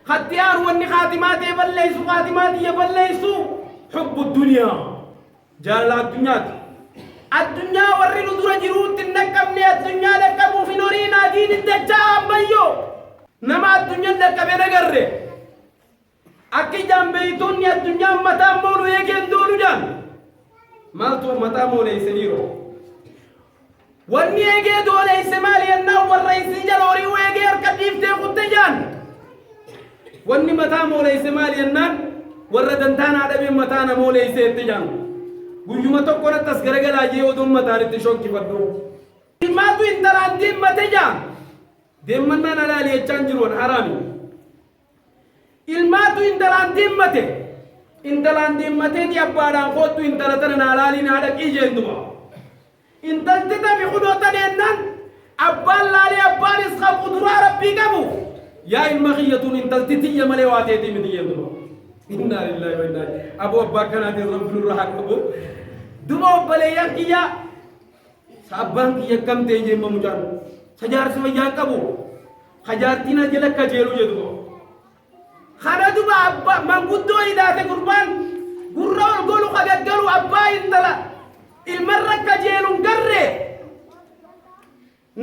ختيار واني خاتمات يبليسو خاتمات يبليسو حب الدنيا جال الدنيا ورّي ندور جروت النكمني الدنيا لكمو في نورينا دين الدجال بيو نما الدنيا لكمنا قرّي أكي جنبيتون يا الدنيا متى مولو يجين دولو جان مالتو متى مولو يسنيرو واني يجي دولو يسمالي الناو والرئيس جلوري ويجي يركبيف تيخد جان واني متى مولو يسمالي النان وردنتانا عدبي متى مولو يسيت جان guyyuma tokko rattas garagala jee odum mataanitti shokki faddu ilmaatu intalaan dimmate jaa deemmannaan alaali jechaan jiruun haraami ilmaatu intalaan dimmateeti abbaadhaan koottu intala tana alaaliin haadha qiijeen duba intalti tabi kudoota deennaan abbaan laalee abbaan isqa kuduraa rabbii qabu yaa ilma kiyyatuun intalti tiyya malee waateetii miti jeen duba inna lillahi wa inna ilaihi abu abbaa kanaatiin rabbiin irraa qabu duba obbaleeyyan kiyya sabbaan kiyya kam ta'e jemma mucaan sajaarsi fayyaa qabu hajaartiin jala kajeelu jedhu kana duba abba manguddoo hidhaate gurbaan gurra ol golu qagaggalu abbaa intala ilmarra kajeelun garre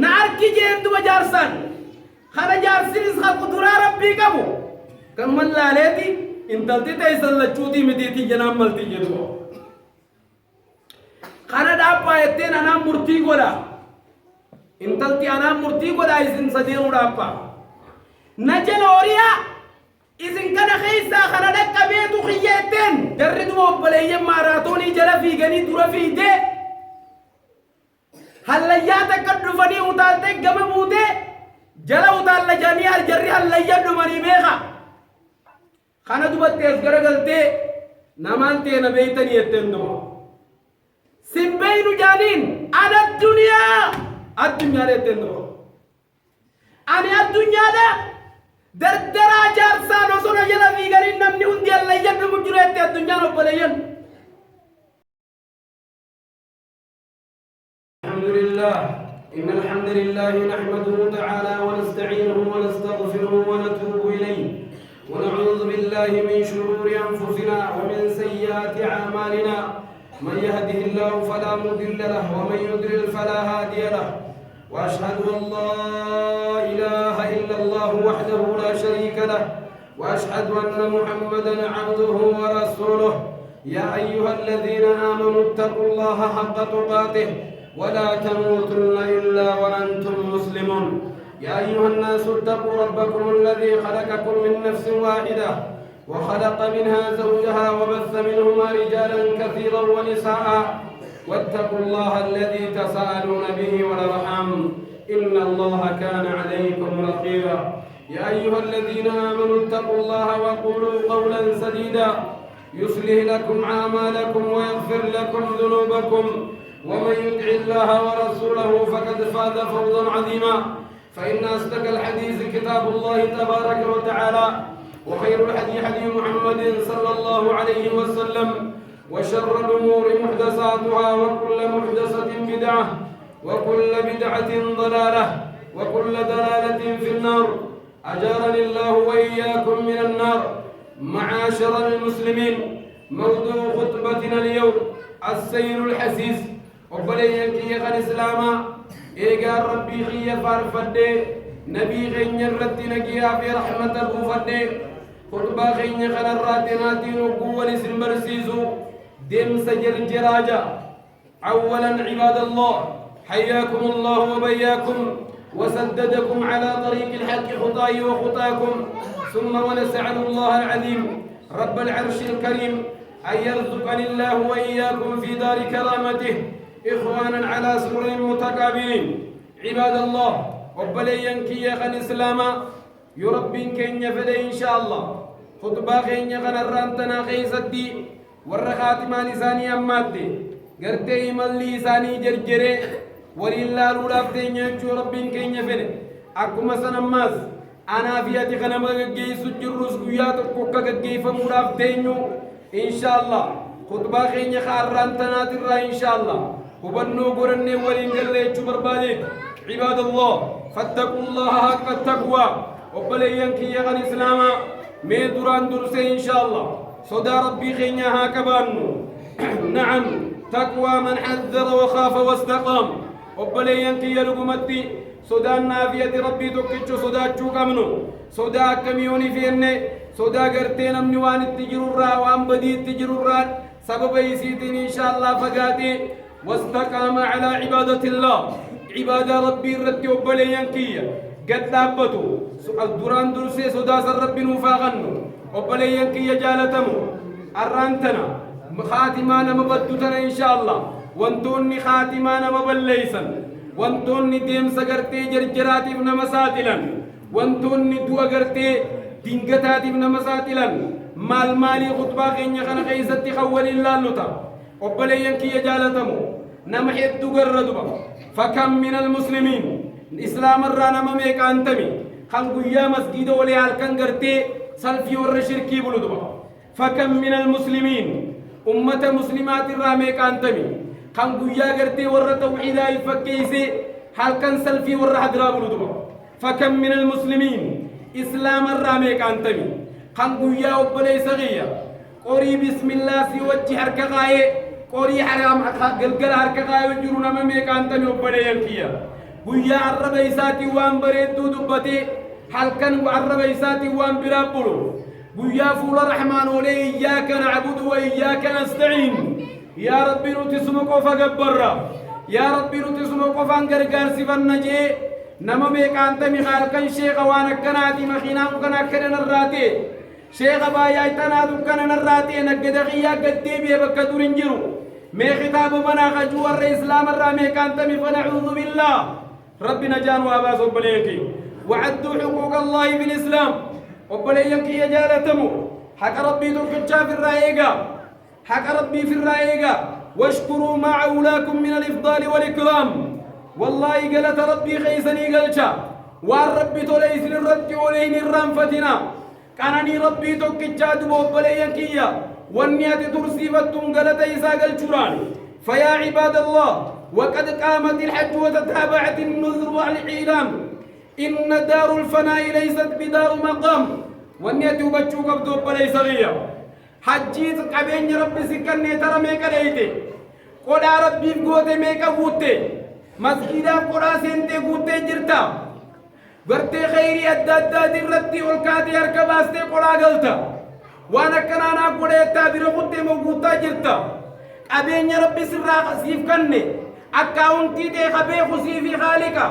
na arki jeen duba jaarsan kana jaarsinis ha kuduraa rabbii qabu kanuman laaleeti intalti ta'e sallachuutii mitiitii janaan maltii jedhu kana daappa etten ana murtii goda intalti ana murtii goda isin sadeenu daappa najal oriya isin kana khaysa kana dakka beetu khiyetten jarridu obbaleyya maratoni jala fi gani dura fi de halayata kadufani utalte gama bude jala utalla jani al jarri halayadu mani beha kana dubattes garagalte namante na beetani etten do سبين جانين على الدنيا لتنو أنا الدنيا ده دردرا جارسان وصول جلا في غرين نمني هندي الله يجب مجرد الدنيا ربلين الحمد لله إن الحمد لله نحمده تعالى ونستعينه ونستغفره ونتوب إليه ونعوذ بالله من شرور أنفسنا ومن سيئات أعمالنا من يهده الله فلا مضل له ومن يضلل فلا هادي له واشهد ان لا اله الا الله وحده لا شريك له واشهد ان محمدا عبده ورسوله يا ايها الذين امنوا اتقوا الله حق تقاته ولا تموتن الا وانتم مسلمون يا ايها الناس اتقوا ربكم الذي خلقكم من نفس واحده وخلق منها زوجها وبث منهما رجالا كثيرا ونساء واتقوا الله الذي تساءلون به والارحام ان الله كان عليكم رقيبا يا ايها الذين امنوا اتقوا الله وقولوا قولا سديدا يصلح لكم اعمالكم ويغفر لكم ذنوبكم ومن يطع الله ورسوله فقد فاز فوزا عظيما فان اصدق الحديث كتاب الله تبارك وتعالى وخير الحديث حديث محمد صلى الله عليه وسلم وشر الأمور محدثاتها وكل محدثة بدعة وكل بدعة ضلالة وكل ضلالة في النار أجارني الله وإياكم من النار معاشر المسلمين موضوع خطبتنا اليوم السير الحسيس وبليك يا الإسلام إيجار ربي خي فارفدي نبي غين يرتنا كيا في رحمة بوفدي خطبة غين خل الراتنات وقوة لسمبرسيزو دم سجل جراجة أولا عباد الله حياكم الله وبياكم وسددكم على طريق الحق خطاي وخطاكم ثم ونسأل الله العظيم رب العرش الكريم أن يرزقني الله وإياكم في دار كرامته إخوانا على سرر متقابلين عباد الله وبلين كي خن إسلاما يربين كن يفدي إن شاء الله خطبة خن يخن الرانتنا خيزتي والرخات ما لساني أماتي قرتي من لساني جرجري ولله الولافتين يجو ربين كن يفدي أكما سنماز أنا فياتي خنما جيس الجروس قيات كوكا جيفا مرافتين إن شاء الله خطبة خن يخن الرانتنا ترى إن شاء الله وبنو قرني ولين قل لي عباد الله فاتقوا الله حق التقوى وبلين كي يغن إسلاما من دران درسي إن شاء الله صدى ربي خينيها كبانو نعم تقوى من حذر وخاف واستقام وبلين كي يلقمتي صدى النافية ربي تكتشو صدى تشوكمنو صدى كميوني فيني صدى قرتين أمنوان التجرورا وأم بدي التجرورا سبب يسيتين إن شاء الله فقاتي واستقام على عبادة الله عبادة ربي رتي وبلين كي قد لابتو الدران درسي صدى سر ربي نفاغنو وبلين كي جالتمو أرانتنا خاتمان مبدتنا إن شاء الله وانتوني خاتمان مبليسا وانتوني ديم سقرتي جرجراتي ابن مساتلا وانتوني دو أقرتي دينقتاتي ابن مساتلا مال مالي خطبا خيني خنا خيستي خول الله لتا وبلين كي جالتمو نمحيت تقردبا فكم من المسلمين الإسلام الرانا مميك أنتمي خنقو يا مسجد ولي هالكن قرتي سلفي ورشركي بلدبا فكم من المسلمين أمة مسلمات الراميك أنتمي خنقو يا قرتي ور توحيدا يفكيسي هالكن سلفي ورحدرا بلدبا فكم من المسلمين إسلام الراميك أنتمي خنقو يا أبلي صغير قري بسم الله سيوجه حركة غاية قري حرام قلقل حركة غاية وجرونا مميك أنتمي أبلي ينكيا ويا عرب إساتي وان بريدو دبتي حلقن وعرب إساتي وان برابلو ويا فول الرحمن ولي إياك نعبد وإياك نستعين يا ربي نتسمك وفقبرا يا ربي نتسمك وفانقرقار سفن نجي نما ميك أنت مخالقن شيخ وانا كناتي مخينا وكنا كنن الراتي شيخ بايا يتنادو كنن الراتي نقد غيا قدي بيبك دورنجرو مي خطاب منا خجوار الإسلام الراميك أنت فنعوذ بالله ربنا جان واباس وبليكي وعدوا حقوق الله بالإسلام وبليكي يجالتمو حق ربي تركتشا في الرائقة حق ربي في الرائقة واشكروا ما عولاكم من الإفضال والإكرام والله قالت ربي خيسني قلشا وان ربي توليس للرد ولين الرنفتنا كانني ربي تركتشا دبو بليكي والنيات ترسيفتم قالت إيسا قلشوران فيا عباد الله وقد قامت الحج وتتابعت النذر والإعلام إن دار الفناء ليست بدار مقام والنية بچو قبضو بلي صغير حجيت قبين ربي سكني ترى ميكا ليتي قولا ربي فقوتي ميكا قوتي مسجدا قولا سنتي قوتي جرتا قرتي خيري الدادا درتي والكاتي اركباستي قولا قلتا وانا كنانا قولا يتابير قوتي موقوتا جرتا قبين ربي سراق سيف كني أكاونتي دي خبي خسي في خالقا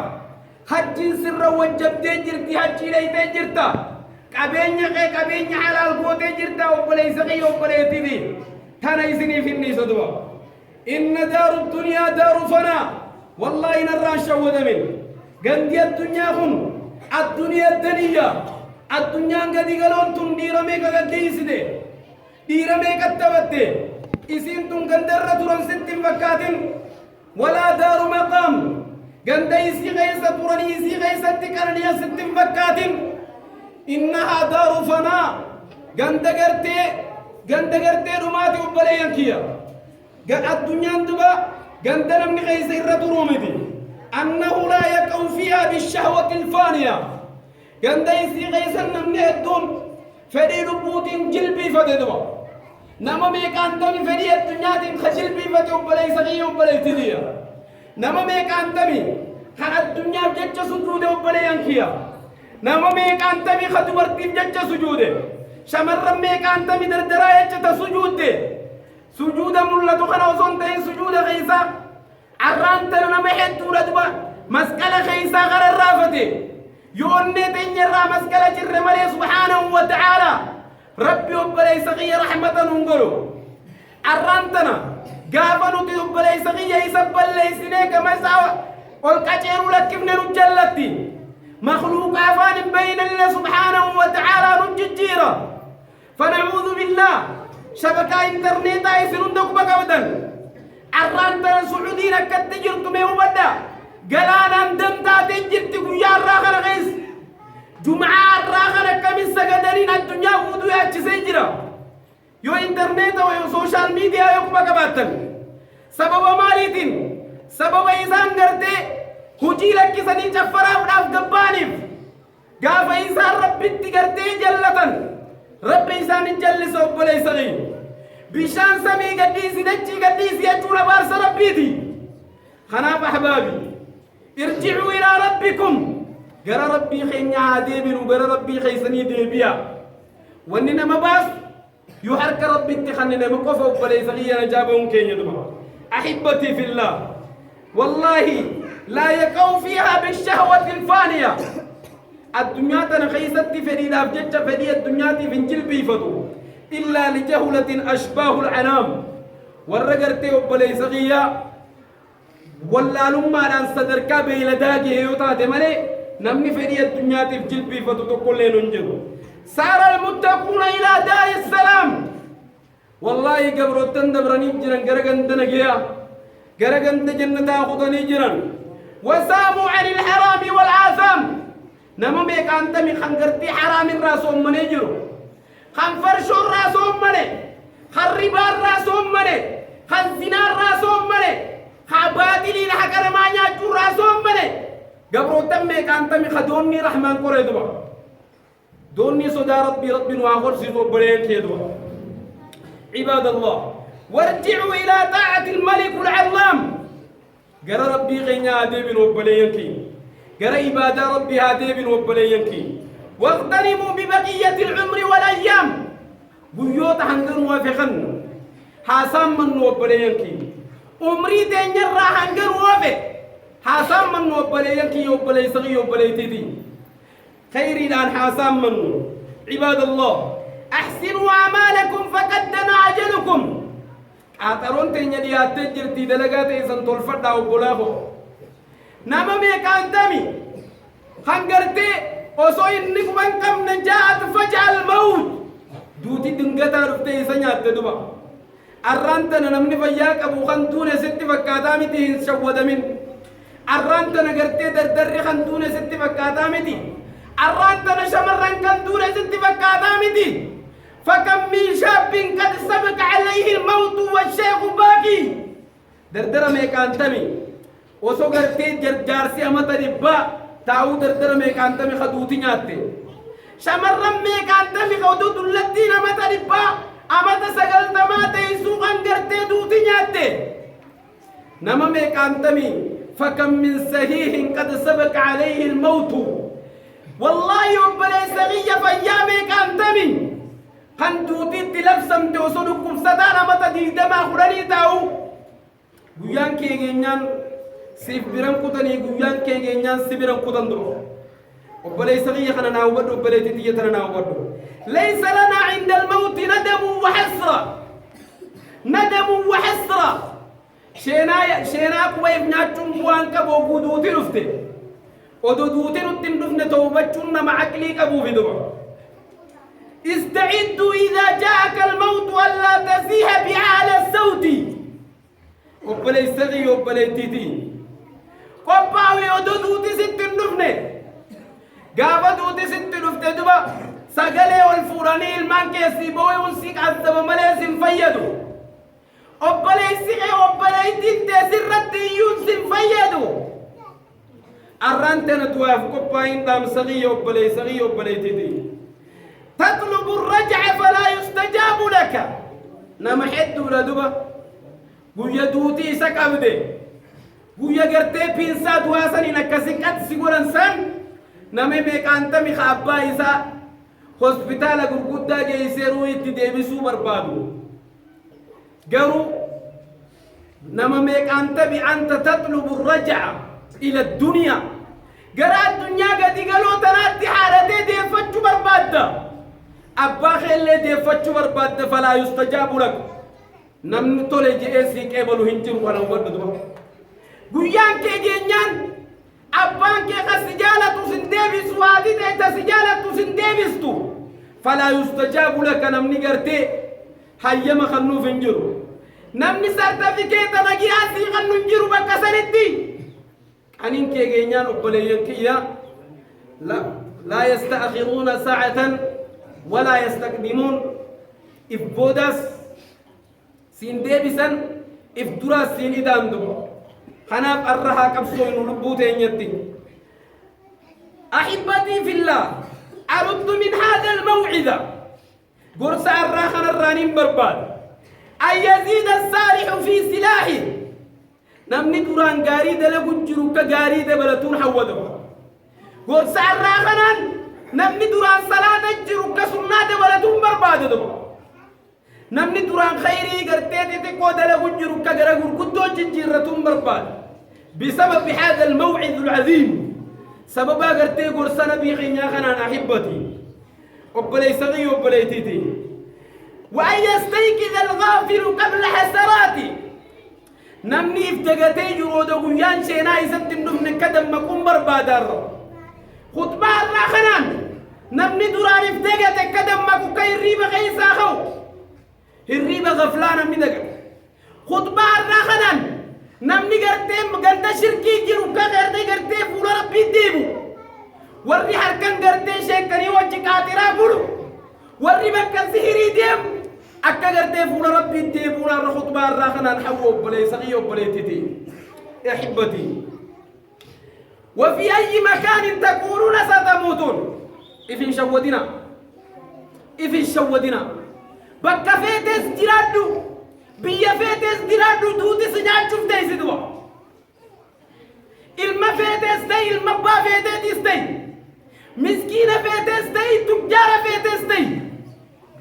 حجين سر وجبتي جرتي حجي ليتي جرتا قبين على القوتي جرتا وبلي سقي وبلي تبي تانا يسني في النيس دوا إن دار الدنيا دار فنا والله نرى شود من قندي الدنيا خن الدنيا الدنيا الدنيا قدي قالون تم ديرميك قديس دي ديرميك التبتي إسين تم قندر ترن ستين فكاتين ولا دار مقام قنديسي غيسة ترانيسي غيسة تكرنيا ستين فكاتين إنها دار فناء قندقرتي رماتي وبليان كيا الدنيا اندبا قندنا من غيسة الرطرومتي أنه لا يقع فيها بالشهوة الفانية قنديسي غيسة نمني الدون فدي لبوتين جلبي فتدوا نما ميكان تمي فدي الدنيا تم خجل بي فتو بلاي سغي وبلاي تديا نما ميكان تمي خا الدنيا جچ سجود وبلاي انكيا نما ميكان تمي خدو ورتي جچ سجود شمر ميكان تمي دردرا يچ سجود سجود ملة خنا وزون تين سجود غيسا عرانت نما حدو ردبا مسكله غيسا غر الرافتي يوني تنجر مسكله جر ملي سبحانه وتعالى ربي وبلي سقي رحمة نقولو أرانتنا قافنو تبلي سقي يسبل ليسنيك مساوى والكثير لك من نجلتي مخلوق عفان بين الله سبحانه وتعالى نججيرا فنعوذ بالله شبكة انترنت يسنون دوك بكودن أرانتنا سعودين كتجرتم يوبدا قلانا دمتا تجرتك يا الراخر غيس جمعة الراخر كمين سجدرين الدنيا ودو يا تسجرا يو إنترنت ويو سوشيال ميديا يو كبكباتن سبب ماليتين سبب إنسان قرتي هجي لك سني جفرا وداف قبانيف قاف إنسان ربي تقرتي جلة ربي إنسان الجلس وبلي صغير بشان سمي قديس نجي قديس يجون بارس ربيتي خناب أحبابي ارجعوا إلى ربكم قرى ربي خيني عاديبين وقرى ربي خيسني ديبيا واننا مباس يحرك ربي اتخننا مقفة وبلي صغير نجابهم كين يدبا أحبتي في الله والله لا يقو فيها بالشهوة الفانية الدنيا تنخيست فريدة بجتة فريدة الدنيا تنجل بيفتو إلا لجهلة أشباه العنام والرقرتي وبلي صغير ولا لما أن صدرك بيلا داجي يوتا دمالي نمني فريدة الدنيا تنجل بيفتو تقول لي ننجل سار المتقون إلى دار السلام والله قبرتن دبرني جران قرقن دنقيا قرقن جنة خطني جران وساموا عن الحرام والآثام نما ميك أنت من خنقرتي حرام الراس من يجرو خنفرش الراس من خربا الراس من خنزنا الراس من خبادلي لحكر ما يجو الراس من قبرتن ميك أنت من خدوني رحمن قريدوا دوني صدا ربي وآخر سيدو برين كيدوا عباد الله وارجعوا إلى طاعة الملك العظام قرى ربي غنيا ديبن وبلينكي قرى عبادة ربي هاديبن وبلينكي واغتنموا ببقية العمر والأيام بيوت هنجر وافقن حاسم من وبلينكي عمري دنيا را هنجر وافق حاسم من وبلينكي وبلي صغي وبلي تدي خير الآن حاسم منه عباد الله أحسنوا أعمالكم فقد دنا أجلكم أترون تنيا أتجر تدلقات إنسان تلفت أو بلاغو نما ميكان تامي خنقرتي وصوي النقبان كم نجاة فجع الموت دوتي دنقتا رفتي إنسان يتدبا أرانتنا نمني فياك أبو خنتون ست فكاتامي تهين شود من أرانتنا قرتي دردر خنتون ست فكاتامي تي أرانتنا شمران كنتون ست فكاتامي تي فكم من شاب قد سبق عليه الموت والشيخ باقي دردر ميكان تامي وسوغرتي جارسي أمتا ربا تاو دردر ميكان تامي خدوتي ناتي شمران ميكان تامي خدوت اللتين أمتا ربا أمتا سغل تماتي سوغان قرتي دوتي ناتي نما ميكان تامي فكم من صحيح قد سبق عليه الموت والله يبلي سغية فيامي كان تامي kan duuti itti labsamte osoo dhukkubsataan amata diidamaa kudhanii taa'u guyyaan keenyaan siif biran kutanii guyyaan keenyaan si biran kutan duro obboleessa kiyya kana naa hubadhu obboleetti tiyya tana naa hubadhu laysa lanaa inda almawti nadamu wa hasra sheenaa qubayf nyaachuun bu'aan qabu oguu duuti dhufte odoo duuti nutti hin dhufne tawbachuun nama aqlii qabuufi duba استعدوا إذا جاءك الموت ألا تزيح بأعلى الصوت وبلي سغي وبلي تيتي قباوي ودودوتي ست النفنة قابا دوتي ست النفنة دبا سقلي والفوراني المانكي سيبوي ونسيك عزب مليس فيدو وبلي سغي وبلي تيتي سرت يونس فيدو أرانتنا تواف قباين دام سغي وبلي تيتي تطلب الرجع فلا يستجاب لك نما حد ولا دبا قويا دوتي سكابدي قويا قرتي بينسات واسني نكسكت سيقول انسان نما بيك انت مخابا إسا هوسبيتال قرقودا جيسيرو يتدبسو بربادو قرو نما بيك انت بأنت تطلب الرجع إلى الدنيا قرأ الدنيا قد قالوا تناتي حالتي دي فتشو بربادا أبا خيلي دي فتشو برباد فلا يستجاب لك نمن تولي جئسي كيبلو هنجر وانا وددو قيان كي جينيان أبان كي خسجالة سندبس وادي ديتا سجالة سندبس تو فلا يستجاب لك نمني قرتي حيما خنو فنجرو نمني سرتفكيتا نجي آسي خنو نجرو بكسرتي أنين كي جينيان أبليين كيا لا يستأخرون ساعة ولا يستقدمون إفبوداس سين ديبسن إفدراس سين إدام دو خناب أرها كبسوين ولبوتين يتي أحبتي في الله أرد من هذا الموعظة قرص الراخن الرانين برباد أن يزيد الصالح في سلاحه نمني دوران غاري دلقو جروك غاري دبلتون حوضه قرص الراخن نمني دوران صلاة جروك سنة دبلتون برباد دبو نمني دوران خيري غرتي تتكو دلقو جروك غرقو كدو جنجيرتون برباد بسبب هذا الموعظ العظيم سبب غرتي قرص نبي خينيا خنان أحبتي وبلي صغي وبلي تيتي وأن يستيقظ الغافل قبل حسراتي نمني افتقتي جرودو قيان شينا يسدم نفن كدم مقوم بربادر خطبة الراخنان نمني دوران افتقتي كدم مقو كي الريبة غيسا خو الريبة غفلانا مدقى خطبة الراخنان نمني قرتي مقلت شركي جرو كغرتي قرتي فول ربي ديبو ورّي حركن قرتي شيكني وجه كاترا بلو ورّي بكن سهري ديم أكا قرتي فول ربي ديبونا الخطبة الراخنا نحوه بلي سغيو بلي تتي أحبتي وفي أي مكان تكونون ستموتون إفن شودنا بكا فيتس جرادو بيا فيتس جرادو دوتي سجاد شفتي سدوا إلما فيتس دي إلما با فيتس دي مسكينة فيتس دي تجارة فيتس دي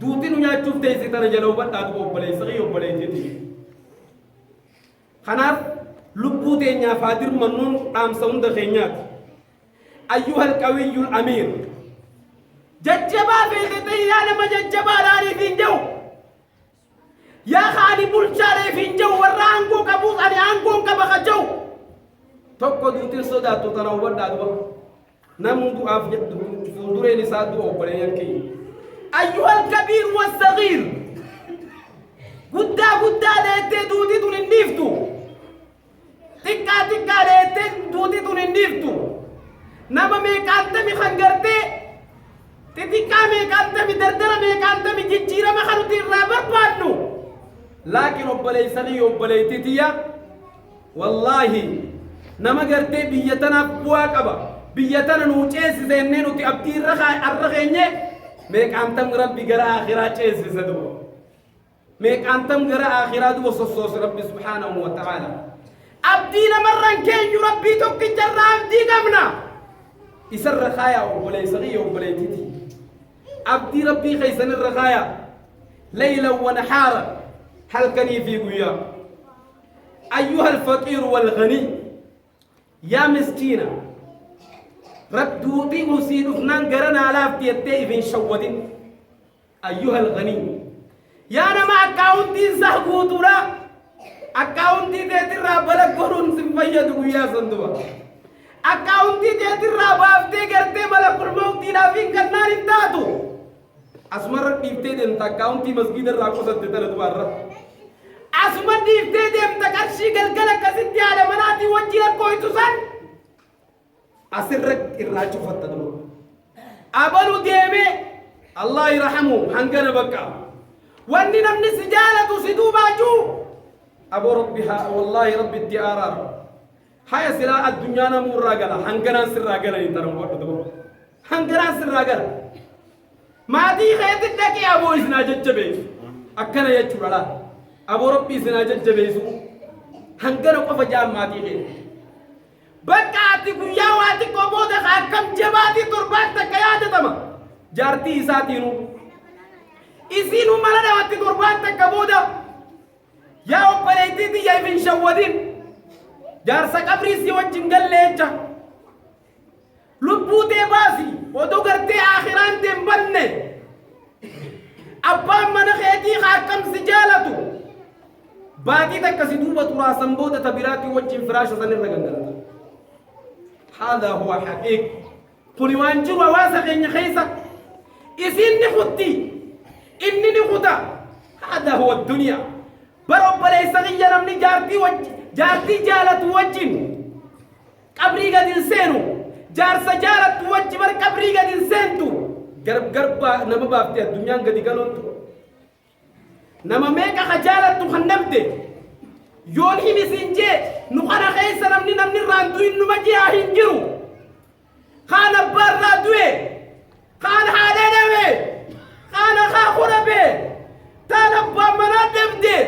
دوتي نيا شفتي سيطان جلوبات تاتو بلي سغيو بلي تتي خناف لبوتي نيا فادر منون تام سوند خينيات أيها القوي الأمير ججبا فيتي يا لما ججبا لاري فينجو يا خالي بولشاري فينجو ورانكو كبوس أني أنكو كبخجو توكو دوتي صدا تتناو بدادو نمو أفجد فندوري نسادو أوبري ينكي أيها الكبير والصغير قدا ليتي دوتي تون النفتو تكا ليتي دوتي تون النفتو نما ميكانتمي خنجرتي تتكا ميكانتمي دردرة ميكانتمي جيجيرة مخلوتي الرابر بانو لكن أبلي سغي أبلي تتيا والله نما قرتي بيتنا بواك أبا بيتنا نوچيس زينين وتي أبتي الرخيني ميك أنتم ربي قرأ آخرات چيس زدو ميك أنتم قرأ آخرات وصصوص ربي سبحانه وتعالى أبدينا مرن كين ربي توكي جرى أبدي قمنا يسر رخايا أبلي سغي أبلي تتي أبدي ربي خيسن الرخايا ليلا ونحارا هل كني في قيام أيها الفقير والغني يا مسكينة رب دوتي مسيد فنان قرنا آلاف تيتي فين شودين أيها الغني يا نما أكاونتي سهقوتولا أكاونتي تيترا بلق قرون سنفيا دقويا صندوق أكاونتي تيترا بافتي قرتي ملك الموتي لافين كنار انتاتو أسمر ديفتي دين تاكاونتي مسجد الراكو ستتلت بارا أسمر ديفتي دين تكرشي قلقلق كسيتي على مناتي وجيلك كويتو سن أسرك الراجو فتدلو أبلو ديمي الله يرحمه هنقنا بكا واني نمني سجالة سدو باجو أبو ربها والله رب الديارار هاي سلاء الدنيا نمور راقلا هنقنا سر راقلا يترم وقتدو هنقنا سر راقلا ما دي خيط الدكي أبو إسنا ججبيس أكنا يجب لا أبو ربي إسنا ججبيسو هنقنا قفا جام ما دي خيط بكاتي قيا واتي قبودة خاكم جباتي تربات تكيادة تما جارتي إساتينو إسينو ملنا واتي تربات تكبودة يا أبليتي دي يا ابن شودين جارسا قبريسي وجنجل ليجا لبوتي باسي ودو قرتي آخران تنبني أبام من خيتي خاكم سجالتو باقي تكسي دوبة تراسم بودة تبيراتي وجن فراشة سنر رغنغلتا هذا هو حقيقي قولي وانجر وواسق إن خيسة إسيني خطي إنني خطا هذا هو الدنيا برب ليس غير من جارتي جالت وجن قبري قد إنسانو جار سجالت وجه بر قبري قد إنسانتو قرب نما بافتي الدنيا قد يقالونتو نما ميكا خجالت تخنمتي يوني مسنجي نقنا خيسا نمني راندو إنو مجي آهنجرو خان برا دوي خان حالنا بي خان خاخنا بي تنبى منادب دي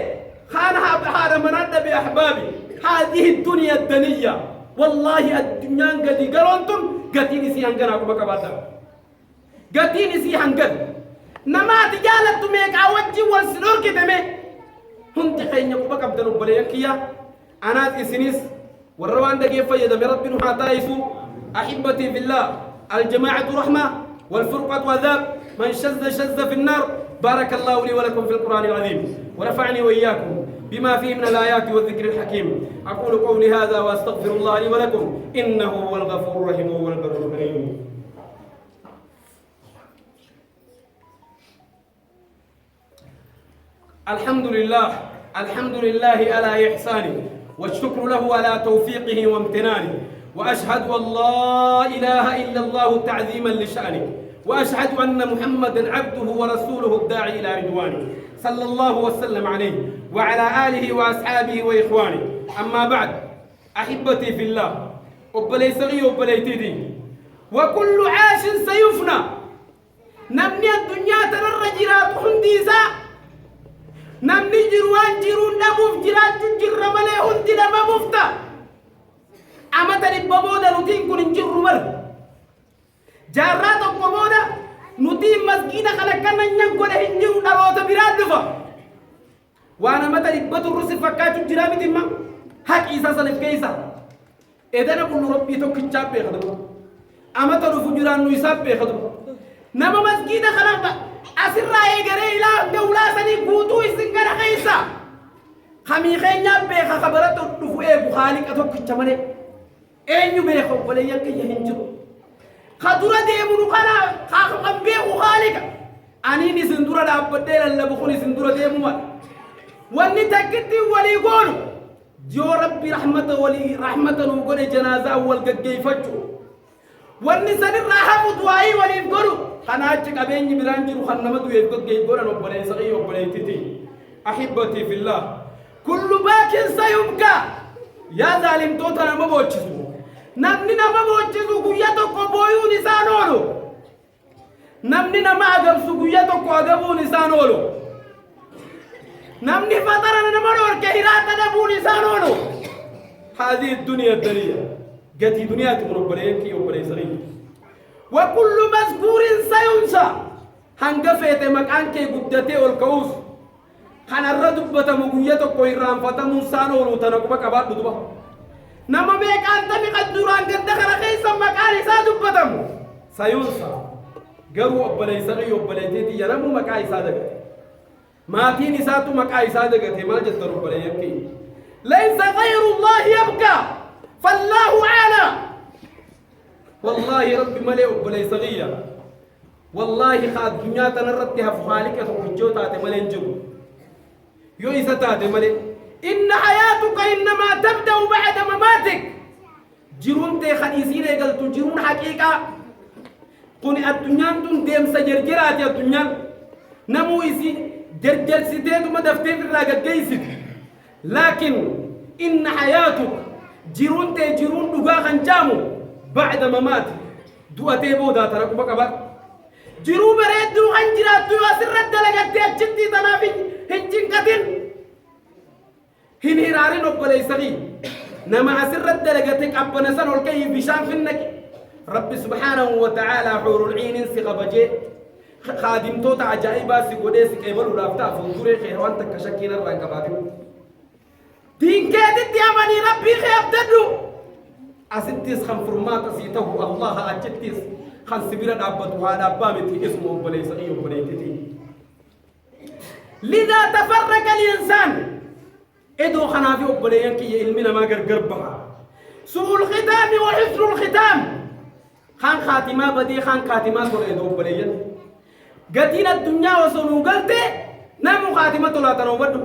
خان هذا منادب يا أحبابي هذه الدنيا الدنية والله الدنيا قد قرنتم قتيني سي هنقنا كما كباتا قتيني سي هنقن نما تجالت ميك عوجي والسلور كتمي هم تخين يقوم كبدلوا بليكيا أنا إسنيس والروان ده كيف يدم ربنا حتى أحبتي في الله الجماعة رحمة والفرقة عذاب من شذ في النار بارك الله لي ولكم في القرآن العظيم ونفعني وإياكم بما فيه من الآيات والذكر الحكيم أقول قولي هذا وأستغفر الله لي ولكم إنه هو الغفور الرحيم والبر الكريم الحمد لله على إحسانه والشكر له على توفيقه وامتنانه وأشهد أن لا إله إلا الله تعظيما لشأنه وأشهد أن محمدا عبده ورسوله الداعي إلى رضوانه صلى الله وسلم عليه وعلى آله وأصحابه وإخوانه أما بعد أحبتي في الله أبلي صغي أبلي تدي وكل عاش سيفنى نمني الدنيا ترى الرجلات حنديسا نمني جروان جرون نموف جرات جر ملي هندي لما مفتا أما تريد بمودا نتين كن جر مر جارات بمودا نتين مسجد خلقنا ننقل هنجر نروت براد دفا وانا ما تريد بدر رسل فكاتو جرابي تيما حق إيسا سلف كيسا إذا نقول ربي تو كتاب بيخدم أما ترفو جران نويساب بيخدم نما مسجد خلقنا أسر رأي غري إلى دولة سني قوتو إسنغر خيسا خمي خينيا بيخا خبرت تدفو بخالي كتو كتامني أين يبيخو ولا يكي يهنجو خدورة ديمونو خانا خاخو بيخو خاليك أني نسندورة دابدل اللي بخوني سندورة ديمو واني تكتي ولي قولو جو ربي رحمته ولي رحمته وقولي جنازة والقجي فتشو واني سنر راحة دعائي ولي قولو خنا أجك أبيني برانجر وخنمت ويفقد جيبورا وبلي سقي وبلي تتي أحبتي في الله كل باك سيبكى يا ظالم توتنا ما بوجهه نمني ما بوجهه قيادة كبويو نسانولو نمني ما أجاب سقيادة كأجابو نسانولو نمني فترة نمرور كهيرات نبو نسانولو هذه الدنيا الدنيا قتي دنيا تقرب بليكي وبلي سقي وكل مذكور سينسى هنقفت مكانك قدتي والكوس خان الردبة مقوية كويران فتمون سانو لوتنكما كبار دبا نما بيك أنت مقدران قد دخل خيسا مكاني سادبتم سينسى قروا أبلي سغي أبلي تيتي ينمو مكاي سادقت ما تيني ساتو مكاي سادقت ما جدروا بلي يبكي ليس غير الله يبكى فالله عالى والله ربي ملئ بلي صغيرة والله خاد دنيا تنرتها فخالك تخجوتا تملين جو يويستا تملين إن حياتك إنما تبدأ بعد مماتك جرون تي خديسين قلت جرون حقيقة قل الدنيا تن ديم سجرجرات يا الدنيا نمو يسي جرجر سيتيت ما دفتين الراقة جيسد لكن إن حياتك جرون تي جرون دقاقا جامو بعد ممات دواتي بودا تركوا بكبر جرو بريد دو خنجرات دو أسرد دلقات تيجتي تنافي هنجين قتل هنهراري نقبلي سغي نما أسرد دلقاتك أبنا سنو الكي بشام فنك رب سبحانه وتعالى حور العين انسق بجي خادم توتا عجائبا سيقودي سيقبلو لافتا فنزوري خيروان تكشكين الرنكباتي دين كادت يامني ربي خيب تدو أسنتيس خم فرمات سيته الله أجتيس خم سبيرة دابتها دابامتي اسمه بليس أيوه بليتتي لذا تفرق الإنسان إدو خنافي أبليان كي علمنا ما قربها سوء الختام وحسن الختام خان خاتمة بدي خان خاتمة سوء إدو أبليان قتين الدنيا وسنو قلتي نمو خاتمة لا تنوبدو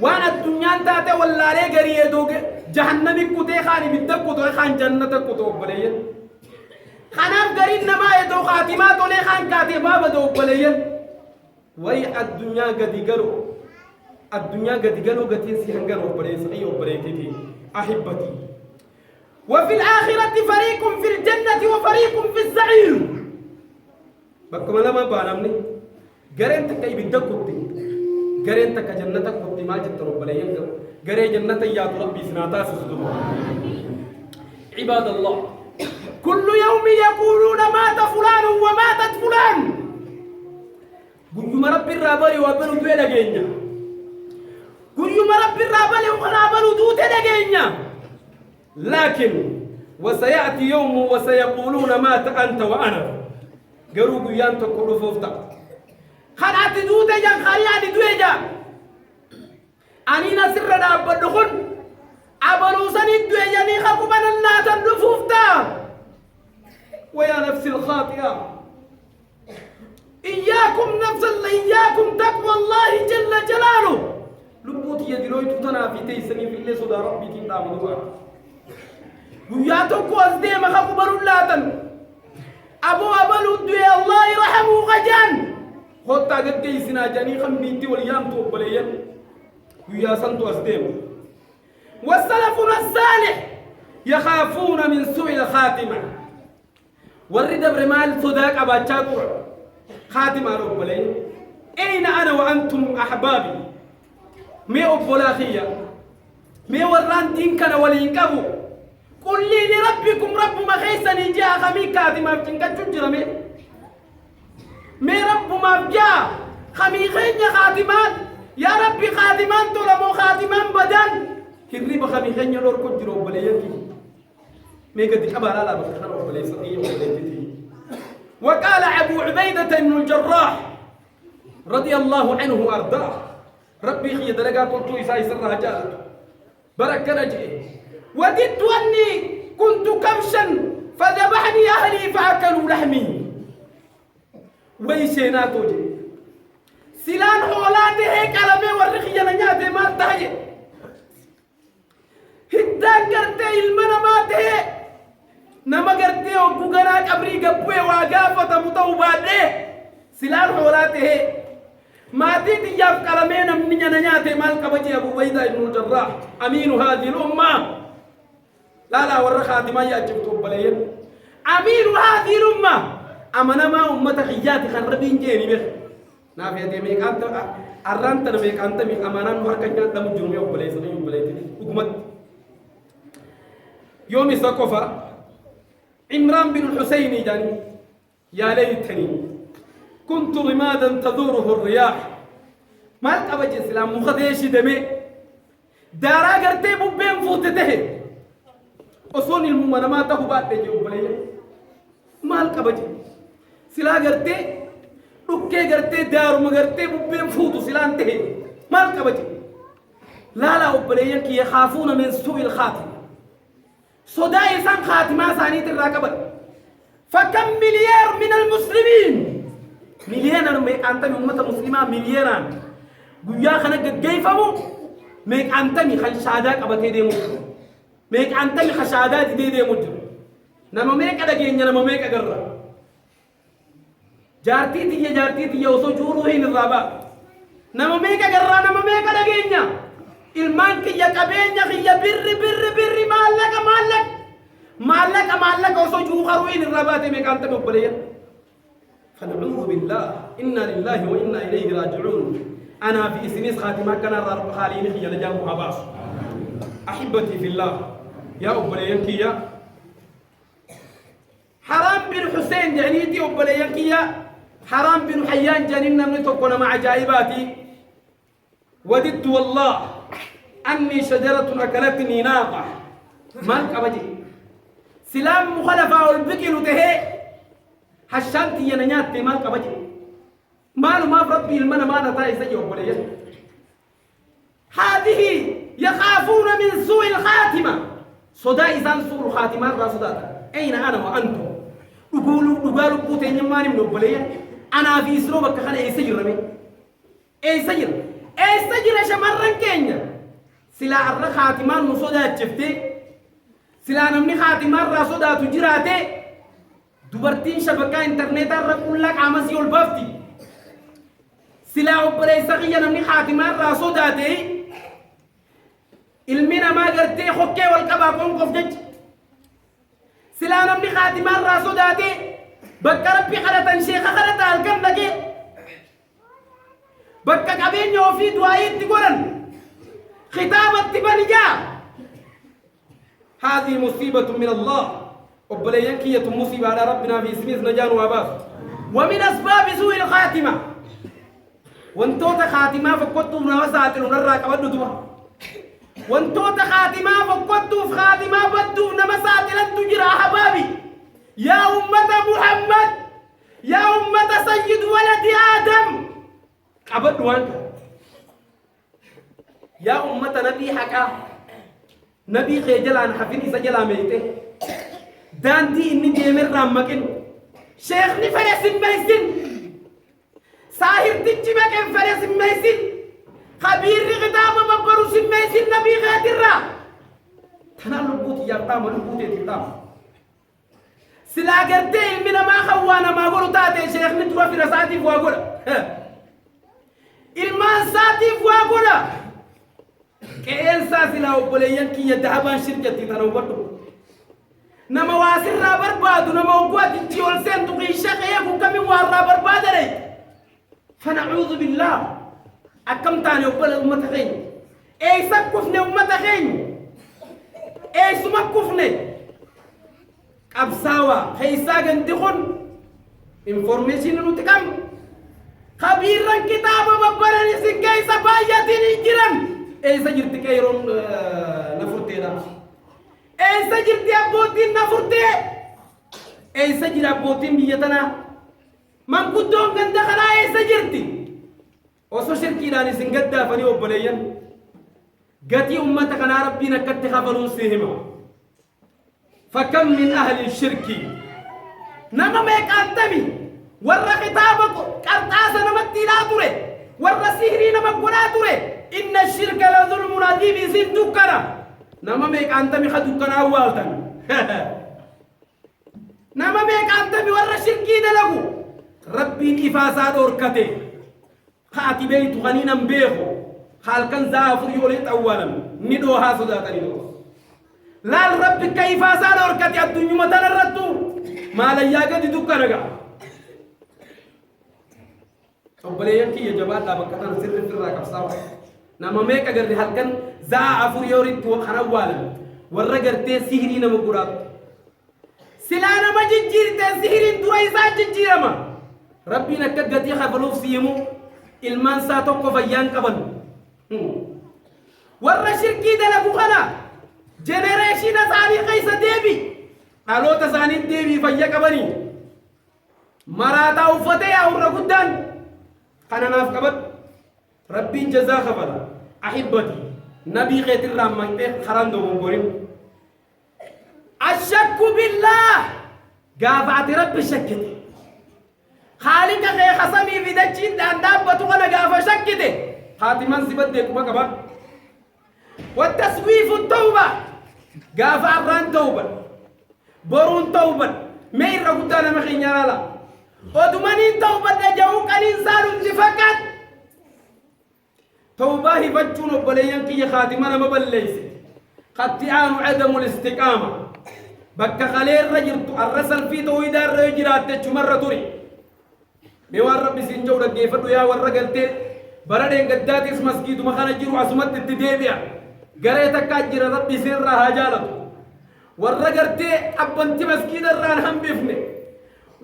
وانا الدنيا تاتي ولا لي غري يدوك جهنم كوتي خاني بدك كوتو خان جنة كوتو بليين خناف غري نما يدو خاتمات ولي خان كاتبا بدو بليين وي الدنيا قد يقرو قتين سي هنغرو بلي سقيو بليتي احبتي وفي الآخرة فريق في الجنة وفريق في السعير. بكم لما بانمني قرين تكاي بدك كنتي قرين تك جنتك كنتي ما جت رب ليك قرين جنة يا ربي سناتا سجدوا. عباد الله كل يوم يقولون مات فلان وماتت فلان. قل رب الرابل وابن دوي دغينيا قل رب الرابل وخرابل دوت دغينيا. لكن وسيأتي يوم وسيقولون مات أنت وأنا. قالوا بيان تقولوا فوفتا خلعت دوت جان خريان دوي جان أني نسر راب بدخن عبلو سني دوي جاني خاكو من الله تندفوفتا. ويا نفس الخاطئة إياكم نفس الله إياكم تقوى الله جل جلاله. لبوت يدلوي تتنا في تيسني في اللي صدى ربي كنا مدوار وياتوكو أزدي ما خاكو برولاتن أبو أبلو دوي الله يرحمه غجان خوتا قد كيسنا جاني خمبيتي واليام توبليا ويا سنتو أزديم. والسلفنا الصالح يخافون من سوء الخاتمة. ورد برمال صداق أبا تشاكور خاتمة رب لي. أين أنا وأنتم أحبابي؟ مي أبولاخية مي وران دينكنا ولينكبو. قل لي لربكم رب ما خيسني جاء خمي كاتمة بجنك تجرمي مي رب ما بجاء خمي خيني خاتمان يا ربي خاتمان طلبو خاتمان بدن هرب خمي خيني لور كجرو بليكي مي قد كبار لا بخنا رب لي صديق. وقال أبو عبيدة بن الجراح رضي الله عنه وأرضاه ربي خي دلقا قلتو إساء سرها جاءت بركة نجي وددت أني كنت كبشا فذبحني أهلي فأكلوا لحمي. ويسيناتو جي سلان حولاتي هيك على مي ورخي نياتي ما تهي هدان قرتي المنا ما تهي نما قرتي وقوغنا قبري قبوي واقافة متوبادي سلان حولاتي ما تيتي ياف كلامين من نياتي مال كبجي أبو بيدا بن الجراح أمين هذه الأمة. لا ورخاتي ما يأجبتوا بلين أمين هذه الأمة. أمنا ما أمة خياتي خربين جيني بخ نافيتي ميك أنت أرانت ميك أنت ميك أمانا نحكا دم جرمي وبلي سنين وبلي حكومت. يوم سقفا عمران بن الحسين جاني يا ليتني كنت رمادا تدوره الرياح. ما القبج السلام مخديش دمي دارا قرتي ببين فوتته أصوني الممنمات هو بعد جو بلي ما القبج سلا قرتي ركّي قرتي دارو مقرتي ببين فوتو سلا انتهي ما القبج. لا أبلي كي يخافون من سوء الخاتم. صداي سان خاتمة ثانية الراكبة. فكم مليار من المسلمين مليانا أنت من أمة مسلمة مليانا قويا خنق كيفمو ميك أنتمي خشادات أبتي دي مجر ميك أنتمي خشادات دي مجر نما ميك أدقين نما ميك أقرر جارتي تي وصو جورو هين الرابع نما ميك أقرر نما ميك أدقين ilman kiyya qabeenya kiyya birri maallaka osoo juu qaruin irraa baate meeqaanta obboleeyyan فنعوذ بالله إنا لله وإنا إليه راجعون. أنا في سنيس خاتمة كان رب خاليني خيا نجام عباس. أحبتي في الله يا أبليان كيا حرام بن حسين جانيتي أبليان كيا حرام بن حيان جانينا من تكون مع جائباتي. وددت والله أني شجرة أكلتني ناقة مالك أبجي سلام مخالفة والبكر تهي حشانتي ينياتي مالك أبجي مالو ما فربي المنا ما نتاي سيئو بليا. هذه يخافون من سوء الخاتمة. صدا إذن سوء الخاتمة راسداتا. أين أنا وأنتم قالوا بوتين يماني من بليا. أنا في إسروبك خان أي سجر رمي أي سجر شمرن كينيا سلا أرى خاتمان نصودا تشفتي سلا نمني خاتمان راسودا تجراتي دوبرتين شبكة إنترنت أرى كلك عمسي والبفتي سلا أبري سقيا نمني خاتمان راسودا تي المنا ما قرتي خوكي والكبا كون قفجج سلانا من خاتمان راسو داتي بكا ربي خلطا شيخ خلطا الكم نكي بكا قبين يوفي دعاية تقولن خطابة تبنجا هذه مصيبة من الله وبلينكية مصيبة على ربنا في سميث نجان واباس ومن أسباب سوء الخاتمة وانتوتا خاتمة فقدتوا من وساتل ونراك ودو دوا وانتوتا خاتمة فقدتوا في خاتمة بدوا نمساتل تجرى أحبابي يا أمة محمد يا أمة سيد ولد آدم أبدوا أنت يا أمة نبي حكا نبي خيجلان حفيني سجلا ميته دانتي إني ديمر رامكين شيخ نفرس الميسين ساهر تجيبك انفرس الميسين خبير غدام مبروس الميسين نبي غادرة تنا لبوت يرتام لبوت يترتام سلا قرتي من ما خوانا ما قولوا تاتي شيخ نتوى في رساتي فواقولا المان ساتي فواقولا كأن ساسلا وبليان كي يدهبان شركة تنوبتو نما واسر رابر بادو نما وقوات التيول سنتو قي شقيقو كمي وار رابر بادري فنعوذ بالله أكم تاني وبلا أمتخين أي سكفني أمتخين أي سمكفني أبساوا خيساقن تخون information نتكم خبيرا كتابا مبرني سنكي سباياتين جيران أي سجرت كيرون نفرتينا أي سجرت أبوتين نفرتي أي سجر أبوتين بيتنا من كنتم كن دخلا أي سجرتي وسو شركي لاني سنقدا فني وبليين قتي أمتك أنا ربنا كت خبرون سيهما فكم من أهل الشرك نما ميك أنتمي ورا خطابك قرطاس نمتي لا تري ورا سهري نمقنا تري إن الشرك لظلم عظيم يزيد دكنا نما ميك أنتمي خدكنا أولتن نما ميك أنتمي ورا شركي دلقو ربي إفاسات أوركته خاتي بيت غنينا بيخو خال كان زافر يولد أولا ندوها صداتا ندوها لا الرب كيف أسال أوركته الدنيا مثلا ردو ما لا يجد دكانك أبليان كي يجبال لا بكتان سر في الراكب سوا نما ميك أجر هالكن زافر يولد وخنا أولا والرجل تسهري نمقرات سلانا ما جير تسهرين دويزا جيرما ربي نكت خبلوف سيمو ilman sa tokko fayyan qaban warra shirki dalagu kana generation asani qaysa debi alota sani debi fayya qabani marata ufate ya urra guddan kana naf qabat rabbi jaza khabala ahibati nabi khatir ramante kharando bongorim ashakku billah gafat rabbi shakkati خالق غي خصمي في دجين دابة غنا قافة شكده خاتمان سبدك وكبا والتسويف التوبة قافة عبران توبة برون توبة مير رقودانا مخين يرالا ودمانين توبة دجاوك الإنسان انتفاقات توبة هفتشون بليان كي خاتمان مبليس قطعان عدم الاستقامة بك خليل رجل الرسل في تويدار رجرات تشمر توري بيوار ربي سنجو رجيفدو يا ورقلتي بردين قدات اسم مسجد مخانا جيرو عصمت التديبيا قريتك كاجر ربي سر هاجالته ورقلتي أبنتي مسجد الران هم بفني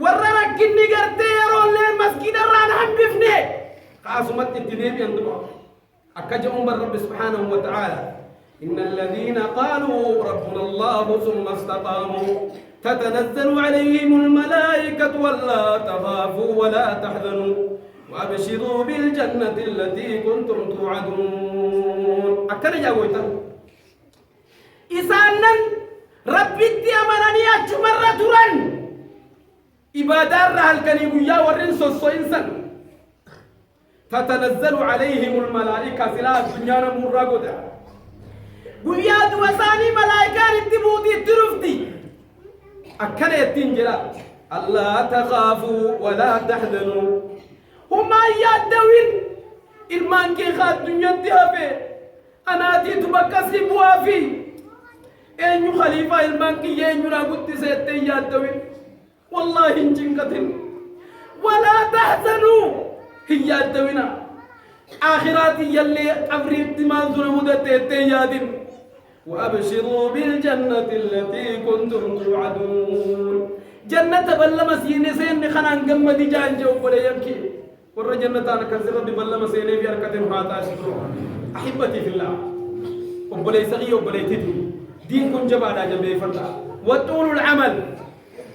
ورقلني قرتي يرون لين مسجد الران هم بفني عصمت التديبيا اندبا أكجم رب سبحانه وتعالى إن الذين قالوا ربنا الله ثم استقاموا تتنزل عليهم الملائكة ولا تخافوا ولا تحزنوا وأبشروا بالجنة التي كنتم توعدون أكل جاويتا إسانا ربي أمانني أجمر تران إبادار الكنيبيا والرنسوس إنسان تتنزل عليهم الملائكة سلاح الدنيا مرقودة قياد وثاني ملائكة التبوتي الترفتي أكل يتنجلا ألا تخافوا ولا تحزنوا هما يدوين إلمان كي خاد دنيا تهبه أنا تيتو بكسي بوافي أين خليفة المانكي أين قلت سيتي الدوين والله إنجنكة ولا تحزنوا هي الدوين آخرات يلي قبري تمازون مدتي وأبشروا بالجنة التي كنتم توعدون جنة بلا مسين سين خنان جم دي جان جو ولا يمكي ور جنة أنا كسر بلا مسين في أركتين هاتا شكرا أحبتي في الله وبلي سقي وبلي تدي دين كن جبادا جبي فلا وطول العمل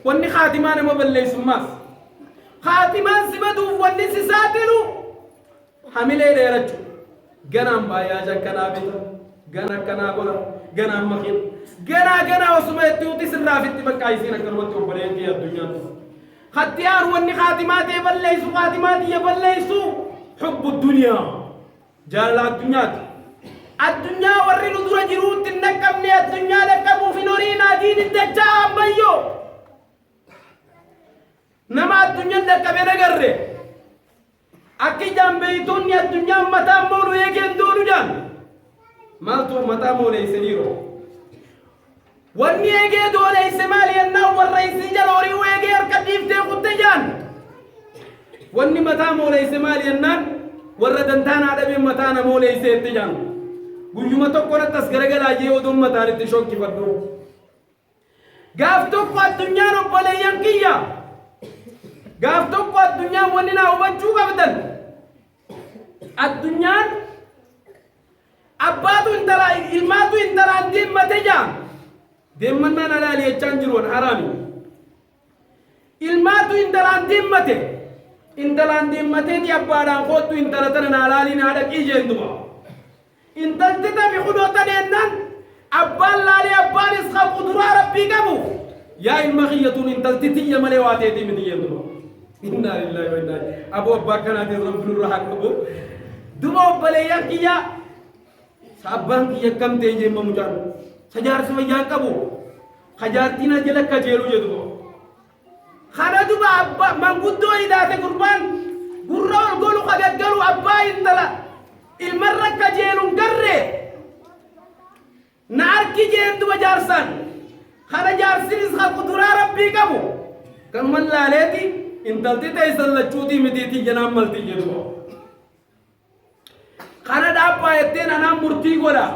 واني خاتمان ما بلي سماس خاتمان سبدو واني سساتلو حملي ديرجو جنام بايا جكنا بيتا جنا كنا بولا جنا مخيل جنا وسمعت يوتي سرافت بكايسين كرمت وبرين في الدنيا ختيار واني خاتمات يبليسو خاتمات يبليسو حب الدنيا جال الدنيا ورينو دور جروت النكمني الدنيا لكمو في نورينا دين الدجال بيو نما الدنيا لكبنا قرر أكي جنبيتون يا الدنيا متى مولو يجين دولو جان مالتو متى مولو يسنيرو واني يجي دولو يسمالي الناو والرئيس جلوري ويجي يركديف تيخو تجان واني متى مولو يسمالي النان وردنتان عدبي متى مولو يسير تجان guyyuma tokko na tasgaragala jee odum mataaritti shokki faddu gaaf tokko addunyaan obboleeyyan kiyya gaaf tokko addunyaan wanni naa hubachuu qabdan addunyaan abbaatu intala ilmaatu intalaan deemmate jaa deemmannaan alaali jechaan jiruun haraami ilmaatu intalaan deemmateeti abbaadhaan koottu intala tana naa alaaliin haadha qiijeen duma إن تلتتا بخدوة لأنن أبان لالي أبان إسخاء قدرة ربي قبو يا المخية إن تلتتي مليواتي دي من يدو إنا لله وإنا أبو أبا كانت رب الرحاق أبو دمو بليا كيا سابان كيا كم تيجي ممجان سجار سويا قبو خجارتنا جلك كجيرو يدو خانا دبا أبا من قدو إذا تقربان قرر قولو خجار قالو أبا إنتلا المرة كجيلون قرر نعرك جين دو جارسان خانا جارسين اسخا قدرة ربي قبو كان من لاليتي انتلتي تيسل لچوتي مديتي جنام ملتي جدو خانا دابا يتين انا مرتي قولا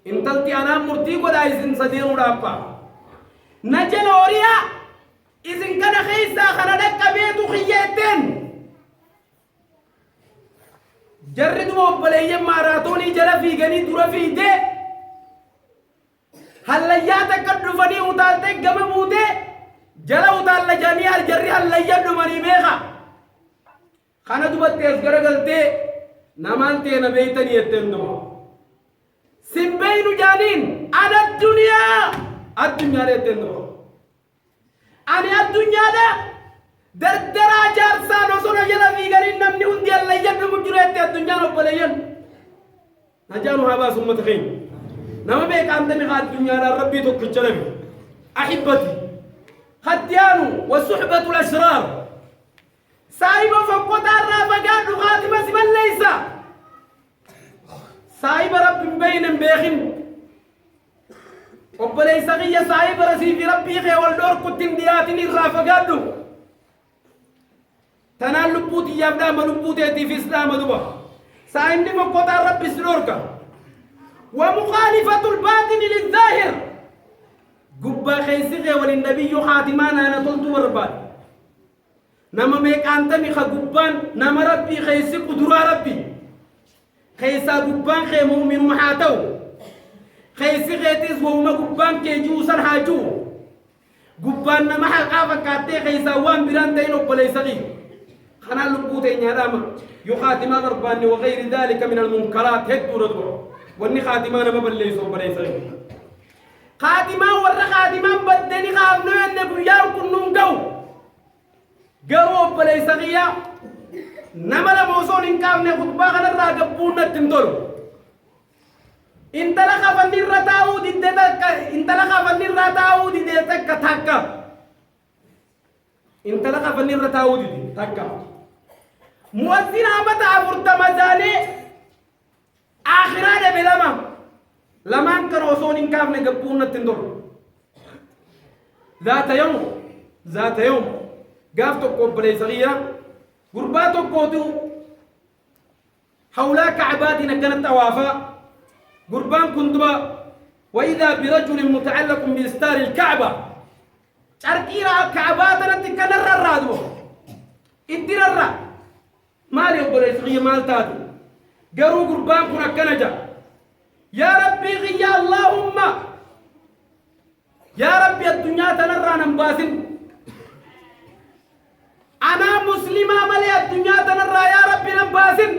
انتلتي انا مرتي قولا اسن صدير دابا نجل اوريا اسن كان خيسا خانا دكا بيتو خيتين جرد وبليه ماراتوني جرا في غني دورا في دي هليات كدفني وتالتك جم موده جلا وتال لجاني الجري هليات دمني بيخا خانا دوبت اسغرغلتي نمانتي نبيتني يتندو سبين جانين على الدنيا يتندو انا الدنيا ده دردرا جارسان وصونا جلا في غرين نمني هندي الله يجب مجرد الدنيا ربليين نجانو هبا ثم تخين نما بيك عندنا خاد الدنيا ربي تكجلب أحبتي خديانو وصحبة الأشرار سايبا فقط الرافقات خاتمة سمن ليس سايبا رب بين بيخن وبليس غيا سايبا رسيف ربي خي والدور كتن دياتني الرافقات تنال لبوتي يبدا ملبوتي في اسلام دبا سايندي فقطا رب سلوركا ومخالفة الباطن للظاهر قبا خيسيغي وللنبي خاتمان انا طلت وربان نما ميك انتمي قبان نما ربي خيسي قدرا ربي خيسا قبان خي مؤمن محاتو خيسي غيتيز وما قبان كي جوسا حاجو قبان نما حقا فكاتي خيسا وان برانتين وبليسغي خنا لبوتين هذا يخاتم رباني وغير ذلك من المنكرات هدو ردو واني خاتمان ما بليسو بليسو خاتمان ورا خاتمان بدني خامنو ينبو ياو كنون قو بليسغيا نمال موصول انكام نخطبا خنا راقبونا تندول انتلقى فنير رتاو دي دتك انتلقى فنير رتاو دي دتك تاكا انتلقى فنير رتاو دي تاكا مؤذن أمتا أفرت مزاني آخران بلما لما انكروا وصون إن كافنا قبونا التندر ذات يوم قافتك قبلي صغيرة قرباتك قوتو حولا كعباتنا كانت توافا قربان كندبا وإذا برجل متعلق بستار الكعبة شاركيرا كعباتنا تكنر الرادو ادير الرا مالي قبلي صغيرة مال تاتي قروا قربان كنا كنجا يا ربي غيا اللهم يا ربي الدنيا تنرى نمباسن أنا مسلمة ملي الدنيا تنرى يا ربي نمباسن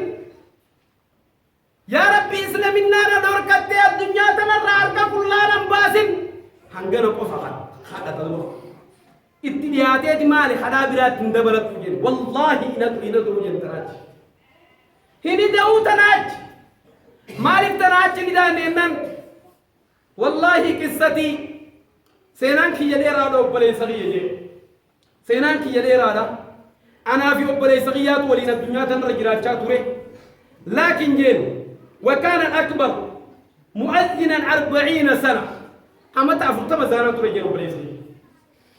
يا ربي إسلامنا ندور كتة الدنيا تنرى أركا كلها نمباسن هنجنا قفقا خدا تلو اتدياتي مالي خدا برات ندبلت وجن والله إنا توجن تراج هني داو تناج مالك تناج ندانينن والله قصتي سينان كي يدير هذا أبلي سغية سينان كي يدير هذا أنا في أبلي سغيات ولين الدنيا تنرجعات شاتوري لكن جيل وكان الأكبر مؤذنا 40 سنة أما تعرف تما زانا ترجع أبلي سغية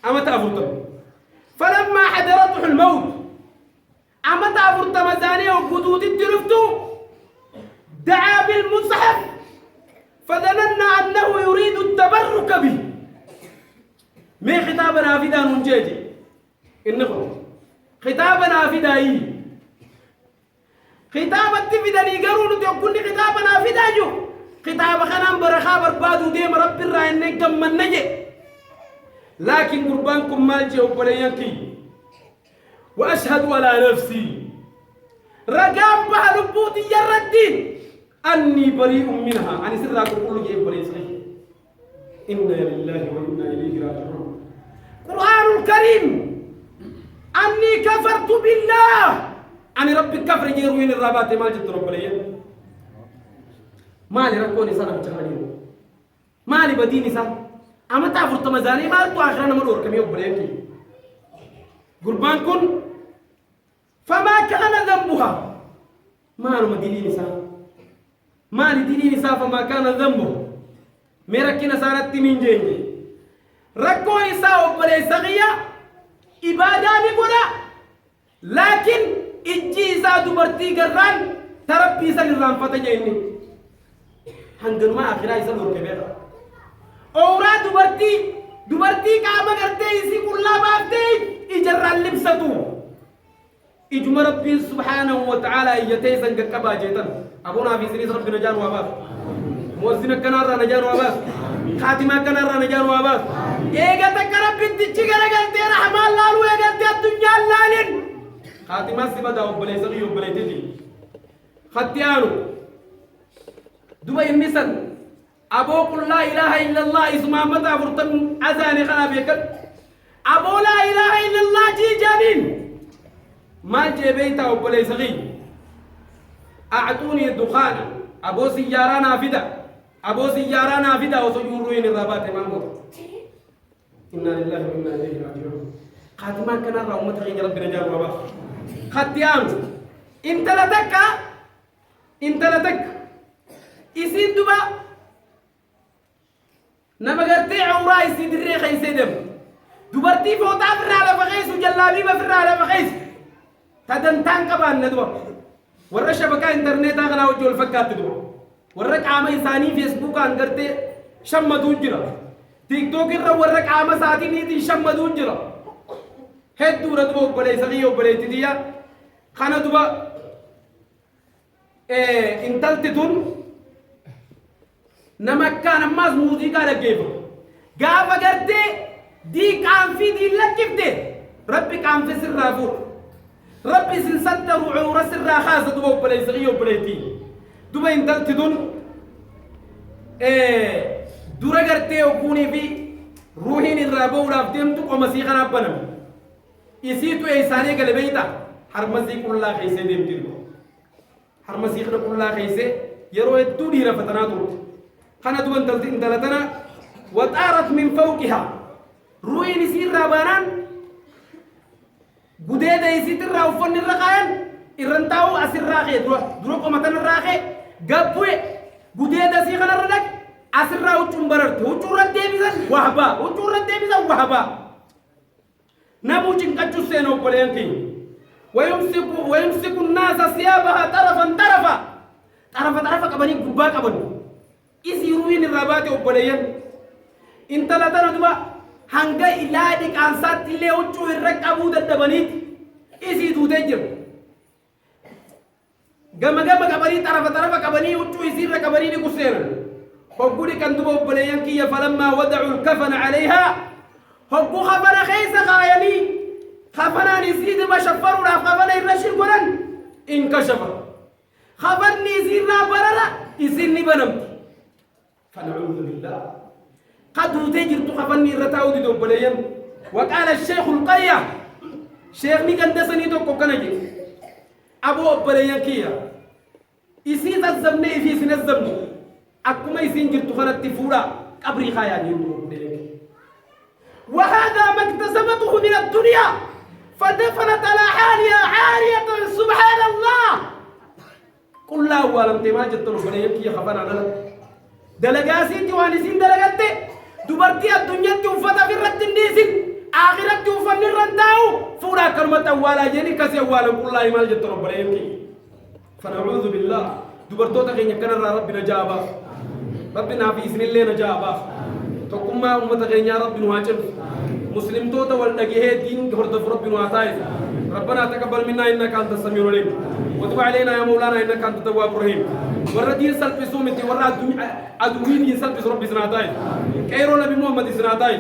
أما تعرف فلما حضرته الموت أما تعرف تما زانية وقدود الترفتو دعا بالمصحف فظننا أنه يريد التبرك به ما خطابنا في دا ننجيجي إنه خطابنا في داي خطابت في دا نيقرون تقول خطابنا في دايو خطاب خنام برخابر بادو ديم رب الرأي نقم من نجي لكن قربانكم مالجي وبليانكي وأشهد على نفسي رقام بحلبوتي يردين أني بريء منها أنا سرعكم كله جيب بريء صحيح إنا لله وإنا إليه راجعون القرآن الكريم أني كفرت بالله أنا ربي كفر جيروين الرابات ما جبت رب لي مالي ركوني سنة بتشغلين مالي بديني سنة أما تعرف تمزاني ما أنتوا آخرنا مدور كم يوم بريكي قربان كن فما كان ذنبها ما أنا مديني سنة مالي ديني سنة فما كان ذنبه ميركنا سارت من جيني ركو إساء وبلي سغية إبادة بقولا لكن إجي إساء دبرتي قران تربي إساء قران فتجيني هنگن ما آخرا إساء دور كبيرا أورا دبرتي كاما کرتے إسي كلا بافتي إجران لبستو إجم ربي سبحانه وتعالى إيتي سنگ كبا جيتن أبونا في سريس ربنا جان وابا موزنك كنارا نجان وابا خاتمة كنارا نجان وابا إيجا تكرب بنتي تجرا قلتي رحمة الله وإيجا الدنيا لالين خاتمة سبدا وبلي سغي وبلي تدي ختيانو دبي النسل أبو قل لا إله إلا الله اسمع متى فرتم أزاني خنا بيكت أبو لا إله إلا الله جي جانين ما جبيتا وبلي سغي أعطوني الدخان أبو سيارة نافذة أبو سيارة نافذة وسجوروين الرابات مامور إنا لله وإنا إليه راجعون خاتما كان رحمة غير ربنا جل وعلا ختيان انت لتك يسين دبا نمغرتي عورا يسين دري خيسدم دبرتي فوتا فرالة فخيس وجلابي بفرالة فخيس تدنتان كبان ندوا ورا شبكة انترنت أغنى وجول فكات تدوا ورا عامي ثاني فيسبوك أنقرتي شمدون جرا تيك توك الرا ورا عامة ساتي نيتي شمدون جرا هاد دورة دوا بلي سغية وبلي تديا خانا دوا انتلتتون نمكان ماز موسيقى لكيفو قافا قرتي دي كان في دي لكيفتي ربي كان في سر رافور ربي سنستر وعورة سر خاصة دوا بلي سغية وبلي تي دوا انتلتتون دورة قرتي وكوني في روحين الرابو رافتيمتو ومسيخنا بنم يسيتو إيساني قلبيتا حرمسي كلها خيسي ديمتيرو حرمسي كلها خيسي يروي الدودي رفتنا دورت خنا دوان انتلتنا وطارت من فوقها روين يسير رابانان قديدة يسير راوفن الرقاين إرنتاو أسير راقي درو قمتن الراقي قبوي قديدة سيخنا ردك أسرع وجون بررت وجون رديمزن وهبا وجون رديمزن وهبا نبوجين كجوسين وبلينكي ويمسك الناس ثيابها طرفا طرفا كبني غبا كبني يسيروين الربات وبلين انت لا تنضبا هنگا إلادك أنسات اللي وجوه الركبو ددبنيت إسي دوتجر gama kabari tarafa kabani utu isirra kabari ni kusera hoguri kandubo balayan kiya falamma wada'u al-kafana 'alayha hoggu khafana khaysa khayani khafana nizid ma shaffaru la khafana irashil quran inkashafa khabarni zirna barara isinni banamti فنعوذ بالله قد تجر تخفني رتاودي دو بلايم وقال الشيخ القرية شيخ ميكان دسني تو كنجي أبو بلايم كيا يسيد الزمن في سن الزمن أكما يسين جر تخرت تفورا قبري خيالي وهذا ما اكتسبته من الدنيا فدفنت على حالها عارية سبحان الله قل لا ولم تماجد تلو بلايم كيا خفنا على دلقاسي جوانسين دلقاتي دبرتي الدنيا توفتا في الرد النيسين آخرت توفن الرنداو فورا كلمة أولا جيني كسي أولا قل الله مال جت رب العالمين فنعوذ بالله دبرتو تغين يكن ربنا جابا ربنا في سن الله نجابا تقوم ما أمة تغين يا رب نواجب مسلم توتا والنجيه دين كفرت ربنا واتايز ربنا تقبل منا إنك أنت السميع العليم وتب علينا يا مولانا إنك أنت التواب الرحيم والردين سلف سومتي ورا أدوين يسلف ربي سناتاي كيرو نبي محمد سناتاي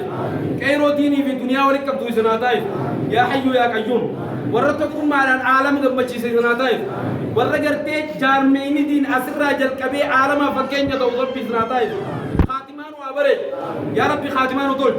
كيرو ديني في الدنيا ولك بدو سناتاي يا حي يا قيوم ورتكم على العالم قبل سناتاي ورجرتي جارميني دين أسرع جل كبي عالم فكين جدو ربي سناتاي خاتمان وابري يا ربي خاتمان وطول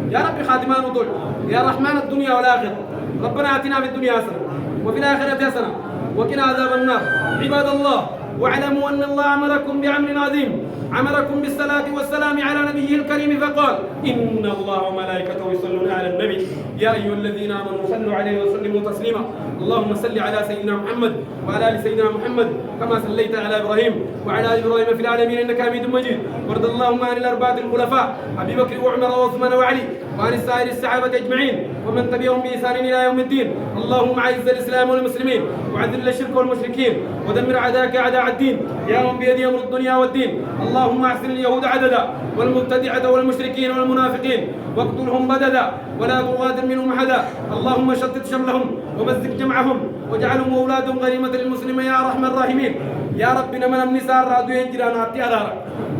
يا ربي خاتمان وطول يا رحمن الدنيا والآخرة ربنا آتنا في الدنيا حسنة وفي الآخرة حسنة وقنا عذاب النار عباد الله واعلموا أن الله أمركم بأمر عظيم أمركم بالصلاة والسلام على نبيه الكريم فقال إن الله وملائكته يصلون على النبي يا أيها الذين آمنوا صلوا عليه وسلموا تسليما اللهم صل على سيدنا محمد وعلى آل سيدنا محمد كما صليت على إبراهيم وعلى آل إبراهيم في العالمين إنك حميد مجيد وارض اللهم عن الأربعة الخلفاء أبي بكر وعمر وعثمان وعلي وعن سائر الصحابة أجمعين ومن تبعهم بإحسان إلى يوم الدين اللهم أعز الإسلام والمسلمين وأذل الشرك والمشركين ودمر أعداءك أعداء الدين يا من بيده أمر الدنيا والدين اللهم أحسن اليهود عددا والمبتدعة والمشركين والمنافقين واقتلهم بددا ولا تغادر منهم أحدا اللهم شتت شملهم ومزق جمعهم واجعلهم أولادهم غنيمة للمسلمين يا أرحم الراحمين يا ربنا من النساء رادوا ينجران أتي أدارك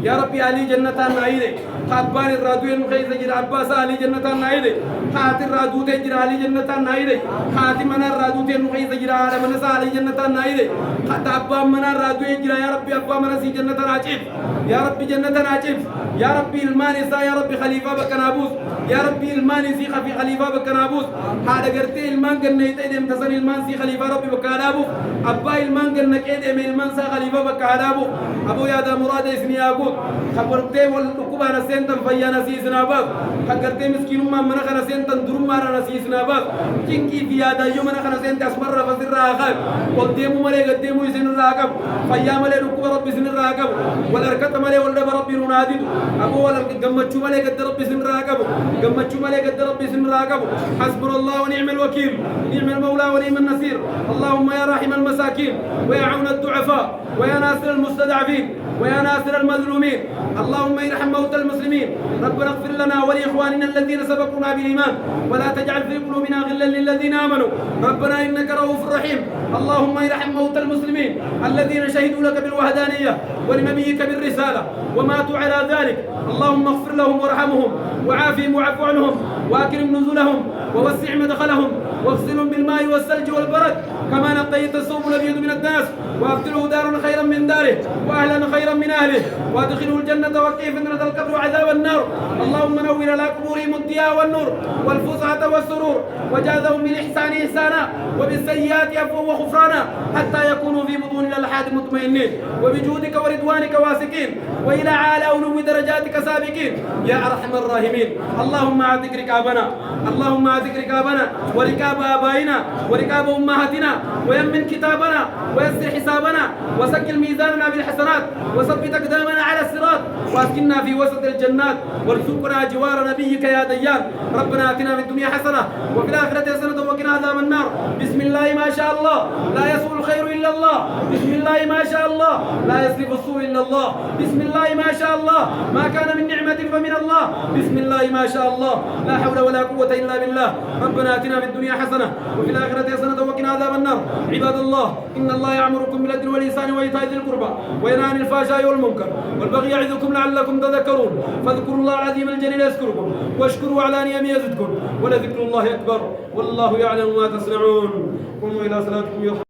يا ربي علي جنة نايدة خابان الرادوين خيز جرا عباس علي جنة نايدة خات الرادو تجرا علي جنة نايدة خات من الرادو تنو خيز جرا على من علي جنة نايدة خات أبا من الرادو يجرا يا ربي أبا من سي جنة ناجف يا ربي جنة ناجف يا ربي المانسا يا ربي خليفة بكنابوس يا ربي المانسي خفي خليفة بكنابوس هذا قرتي المان جنة إدم تسني المانسي خليفة ربي بكنابوس أبا المان جنة إدم المانسا خليفة بكنابوس أبو يا دا مراد اسمي أقول خبرتي والركوبة نسينتم فيا نسيسنا بس خبرتي مسكين ما من خنا سينتم درم ما نسيسنا بس كينكي في هذا يوم من خنا سينت أسمر فسر راقب قديمو ملي قديمو يسن راقب فيا ملي ركوبة ربي سن راقب والأركات ملي ولد ربي ناديد أبو ولا جمّتشو ملي قد ربي سن راقب جمّتشو ملي قد ربي سن راقب حسبنا الله ونعم الوكيل نعم المولى ونعم النصير اللهم يا راحم المساكين ويا عون الضعفاء ويا ناصر المستضعفين ويا ناصر المظلومين اللهم ارحم موتى المسلمين ربنا اغفر لنا ولإخواننا الذين سبقونا بالإيمان ولا تجعل في قلوبنا غلا للذين آمنوا ربنا إنك رؤوف رحيم اللهم ارحم موتى المسلمين الذين شهدوا لك بالوحدانية ولنبيك بالرسالة وماتوا على ذلك اللهم اغفر لهم وارحمهم وعافهم واعف عنهم واكرم نزلهم ووسع مدخلهم واغسلهم بالماء والثلج والبرد كما نقيت الثوب الابيض من الدنس وابدله دارا خيرا من داره واهلا خيرا من اهله وادخله الجنه وقيه فتنه القبر وعذاب النار اللهم نور على قبورهم الضياء والنور والفسحه والسرور وجازهم بالاحسان احسانا وبالسيئات عفوا وغفرانا حتى يكونوا في بطون الألحاد مطمئنين وبجودك ورضوانك واثقين وإلى أعلى علو درجاتك سابقين يا أرحم الراحمين. اللهم أعتق رقابنا، اللهم أعتق رقابنا ورقاب آبائنا ورقاب أمهاتنا، ويمن كتابنا ويسر حسابنا وسجل ميزاننا بالحسنات وثبت أقدامنا على الصراط واسكننا في وسط الجنات وارزقنا جوار نبيك يا ديان. ربنا آتنا في الدنيا حسنة وفي الآخرة حسنة وقنا عذاب النار. بسم الله ما شاء الله لا يسوء الخير إلا الله، بسم الله ما شاء الله لا يصرف السوء إلا الله، بسم الله ما شاء الله ما كان من نعمة فمن الله، بسم الله ما شاء الله لا حول ولا قوة إلا بالله. ربنا آتنا في الدنيا حسنة وفي الآخرة حسنة وقنا عذاب النار. عباد الله إن الله يأمركم بالعدل والإحسان وإيتاء ذي القربى وينهى عن الفحشاء والمنكر والبغي يعظكم لعلكم تذكرون. فاذكروا الله العظيم الجليل يذكركم واشكروا على نعمه يزدكم ولذكر الله أكبر والله يعلم ما تصنعون. قوموا إلى صلاتكم.